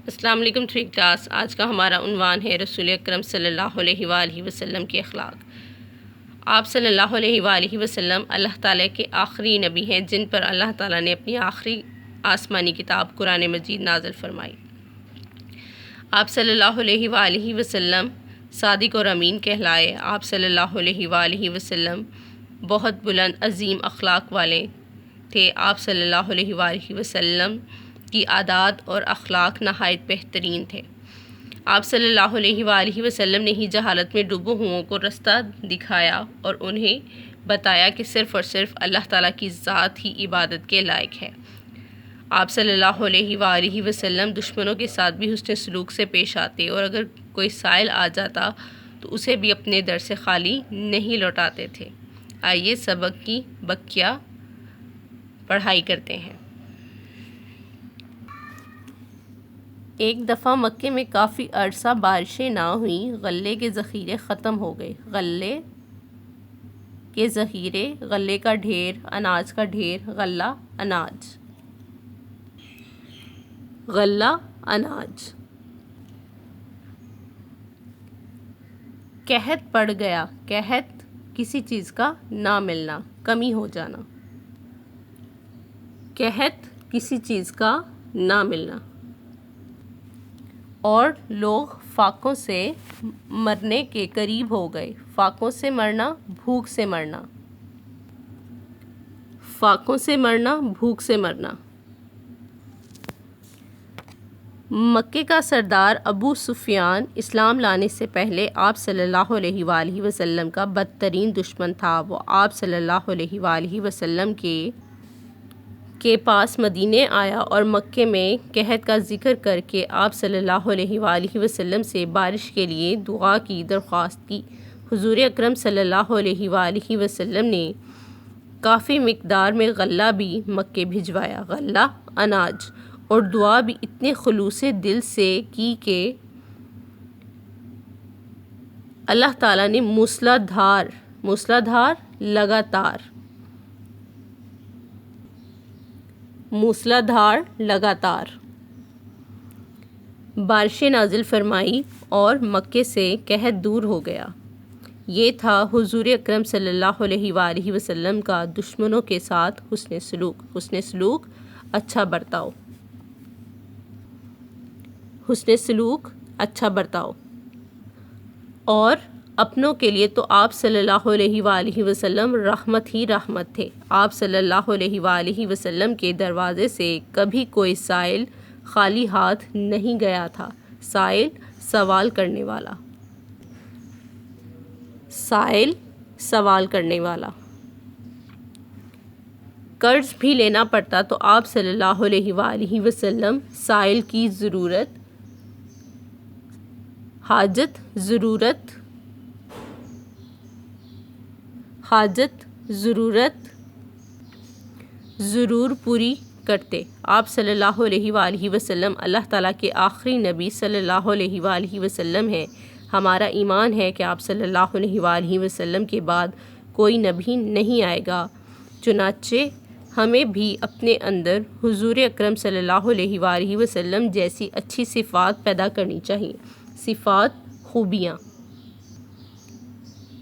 السلام علیکم ٹھیک کلاس۔ آج کا ہمارا عنوان ہے رسول اکرم صلی اللہ علیہ وآلہ وسلم کے اخلاق۔ آپ صلی اللہ علیہ وآلہ وسلم اللہ تعالیٰ کے آخری نبی ہیں جن پر اللہ تعالیٰ نے اپنی آخری آسمانی کتاب قرآن مجید نازل فرمائی۔ آپ صلی اللہ علیہ وآلہ وسلم صادق اور امین کہلائے۔ آپ صلی اللہ علیہ وآلہ وسلم بہت بلند عظیم اخلاق والے تھے۔ آپ صلی اللہ علیہ وآلہ وسلم کی عادات اور اخلاق نہایت بہترین تھے۔ آپ صلی اللہ علیہ وآلہ وسلم نے ہی جہالت میں ڈوبے ہوئوں کو رستہ دکھایا اور انہیں بتایا کہ صرف اور صرف اللہ تعالیٰ کی ذات ہی عبادت کے لائق ہے۔ آپ صلی اللہ علیہ وآلہ وسلم دشمنوں کے ساتھ بھی حسن سلوک سے پیش آتے اور اگر کوئی سائل آ جاتا تو اسے بھی اپنے در سے خالی نہیں لوٹاتے تھے۔ آئیے سبق کی بکیا پڑھائی کرتے ہیں۔ ایک دفعہ مکے میں کافی عرصہ بارشیں نہ ہوئیں، غلے کے ذخیرے ختم ہو گئے۔ غلے کے ذخیرے، غلے کا ڈھیر، اناج کا ڈھیر، غلہ اناج، غلہ اناج۔ قحط پڑ گیا، قحط کسی چیز کا نہ ملنا، کمی ہو جانا، قحط کسی چیز کا نہ ملنا۔ اور لوگ فاقوں سے مرنے کے قریب ہو گئے۔ فاقوں سے مرنا، بھوک سے مرنا، فاقوں سے مرنا، بھوک سے مرنا۔ مکے کا سردار ابو سفیان اسلام لانے سے پہلے آپ صلی اللہ علیہ وآلہ وسلم کا بدترین دشمن تھا۔ وہ آپ صلی اللہ علیہ وآلہ وسلم کے پاس مدینے آیا اور مکے میں قحط کا ذکر کر کے آپ صلی اللہ علیہ وآلہ وسلم سے بارش کے لیے دعا کی درخواست کی۔ حضور اکرم صلی اللہ علیہ وآلہ وسلم نے کافی مقدار میں غلہ بھی مکے بھجوایا، غلہ اناج، اور دعا بھی اتنے خلوص دل سے کی کہ اللہ تعالیٰ نے موسلادھار لگاتار بارشیں نازل فرمائی اور مکے سے قحط دور ہو گیا۔ یہ تھا حضور اکرم صلی اللہ علیہ وآلہ وسلم کا دشمنوں کے ساتھ حسن سلوک۔ حسن سلوک، اچھا برتاؤ، حسن سلوک، اچھا برتاؤ۔ اور اپنوں کے لیے تو آپ صلی اللہ علیہ وآلہ وسلم رحمت ہی رحمت تھے۔ آپ صلی اللہ علیہ وآلہ وسلم کے دروازے سے کبھی کوئی سائل خالی ہاتھ نہیں گیا تھا۔ سائل، سوال کرنے والا، سائل، سوال کرنے والا۔ قرض بھی لینا پڑتا تو آپ صلی اللہ علیہ وآلہ وسلم سائل کی ضرورت، حاجت، ضرورت ضرور پوری کرتے۔ آپ صلی اللہ علیہ وآلہ وسلم اللہ تعالیٰ کے آخری نبی صلی اللہ علیہ وآلہ وسلم ہیں۔ ہمارا ایمان ہے کہ آپ صلی اللہ علیہ وآلہ وسلم کے بعد کوئی نبی نہیں آئے گا، چنانچہ ہمیں بھی اپنے اندر حضور اکرم صلی اللہ علیہ وآلہ وسلم جیسی اچھی صفات پیدا کرنی چاہیے۔ صفات، خوبیاں،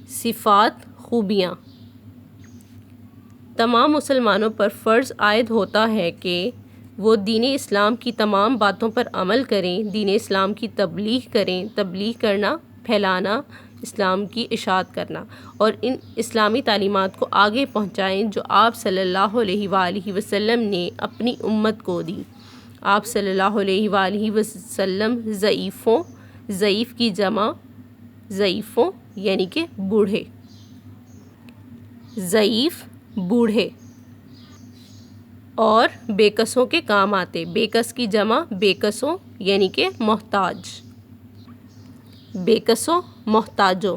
صفات، خوبیاں۔ تمام مسلمانوں پر فرض عائد ہوتا ہے کہ وہ دین اسلام کی تمام باتوں پر عمل کریں، دین اسلام کی تبلیغ کریں۔ تبلیغ کرنا، پھیلانا، اسلام کی اشاعت کرنا اور ان اسلامی تعلیمات کو آگے پہنچائیں جو آپ صلی اللہ علیہ وآلہ وسلم نے اپنی امت کو دی۔ آپ صلی اللہ علیہ وآلہ وسلم ضعیف کی جمع ضعیفوں یعنی کہ بوڑھے، ضعیف، بوڑھے، اور بے کسوں کے کام آتے۔ بے کس کی جمع بے کسوں یعنی کہ محتاج، بے کسوں، محتاجوں۔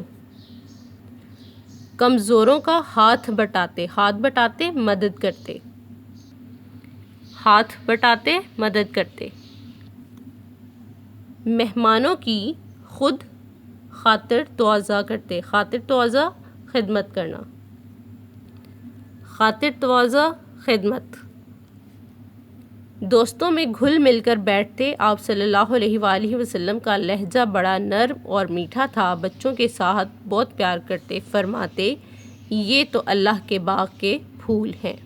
کمزوروں کا ہاتھ بٹاتے، ہاتھ بٹاتے، مدد کرتے، ہاتھ بٹاتے، مدد کرتے۔ مہمانوں کی خود خاطر تواضع کرتے، خاطر تواضع، خدمت کرنا، خاطر تواضع، خدمت۔ دوستوں میں گھل مل کر بیٹھتے۔ آپ صلی اللہ علیہ وآلہ وسلم کا لہجہ بڑا نرم اور میٹھا تھا، بچوں کے ساتھ بہت پیار کرتے، فرماتے یہ تو اللہ کے باغ کے پھول ہیں۔